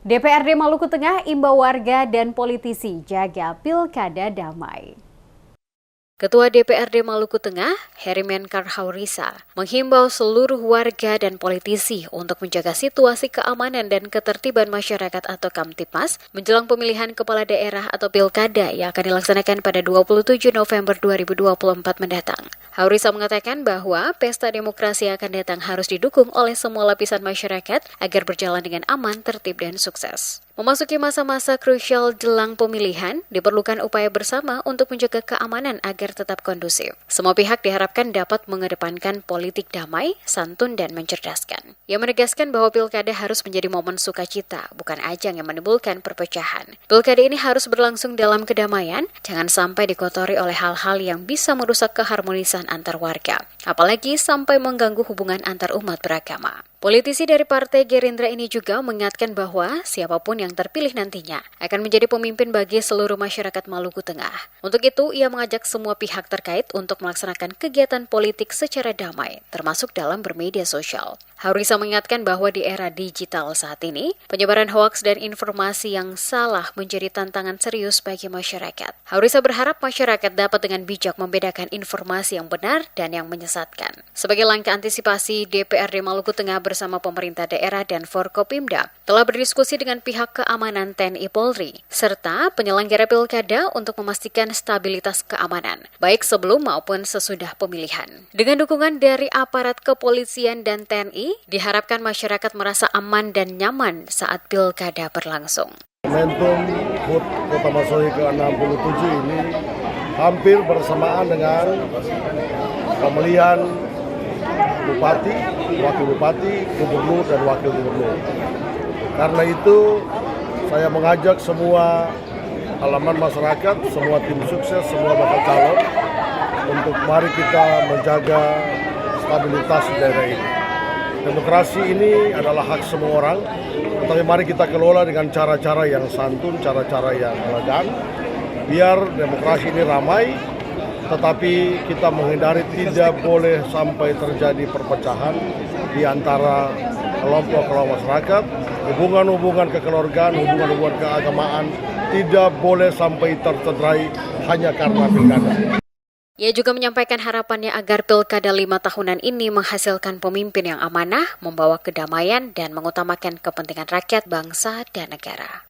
DPRD Maluku Tengah imbau warga dan politisi jaga pilkada damai. Ketua DPRD Maluku Tengah, Herimenkar Haurisa, menghimbau seluruh warga dan politisi untuk menjaga situasi keamanan dan ketertiban masyarakat atau Kamtipmas menjelang pemilihan kepala daerah atau pilkada yang akan dilaksanakan pada 27 November 2024 mendatang. Haurisa mengatakan bahwa pesta demokrasi yang akan datang harus didukung oleh semua lapisan masyarakat agar berjalan dengan aman, tertib, dan sukses. Memasuki masa-masa krusial jelang pemilihan, diperlukan upaya bersama untuk menjaga keamanan agar tetap kondusif. Semua pihak diharapkan dapat mengedepankan politik damai, santun, dan mencerdaskan. Ia menegaskan bahwa pilkada harus menjadi momen sukacita, bukan ajang yang menimbulkan perpecahan. Pilkada ini harus berlangsung dalam kedamaian, jangan sampai dikotori oleh hal-hal yang bisa merusak keharmonisan antar warga, apalagi sampai mengganggu hubungan antar umat beragama. Politisi dari Partai Gerindra ini juga mengingatkan bahwa siapapun yang terpilih nantinya akan menjadi pemimpin bagi seluruh masyarakat Maluku Tengah. Untuk itu, ia mengajak semua pihak terkait untuk melaksanakan kegiatan politik secara damai, termasuk dalam bermedia sosial. Haurisa mengingatkan bahwa di era digital saat ini, penyebaran hoaks dan informasi yang salah menjadi tantangan serius bagi masyarakat. Haurisa berharap masyarakat dapat dengan bijak membedakan informasi yang benar dan yang menyesatkan. Sebagai langkah antisipasi, DPRD Maluku Tengah bersama pemerintah daerah dan Forkopimda telah berdiskusi dengan pihak keamanan TNI Polri, serta penyelenggara pilkada untuk memastikan stabilitas keamanan, baik sebelum maupun sesudah pemilihan. Dengan dukungan dari aparat kepolisian dan TNI, diharapkan masyarakat merasa aman dan nyaman saat pilkada berlangsung. Momentum HUT Kota Masohi ke-67 ini hampir bersamaan dengan pemilihan Bupati, Wakil Bupati, Gubernur, dan Wakil Gubernur. Karena itu, saya mengajak semua elemen masyarakat, semua tim sukses, semua bakal calon untuk mari kita menjaga stabilitas daerah ini. Demokrasi ini adalah hak semua orang, tetapi mari kita kelola dengan cara-cara yang santun, cara-cara yang elegan, biar demokrasi ini ramai, tetapi kita menghindari tidak boleh sampai terjadi perpecahan di antara kelompok-kelompok masyarakat, hubungan-hubungan kekeluargaan, hubungan-hubungan keagamaan tidak boleh sampai tercederai hanya karena pilkada. Ia juga menyampaikan harapannya agar pilkada 5 tahunan ini menghasilkan pemimpin yang amanah, membawa kedamaian, dan mengutamakan kepentingan rakyat, bangsa, dan negara.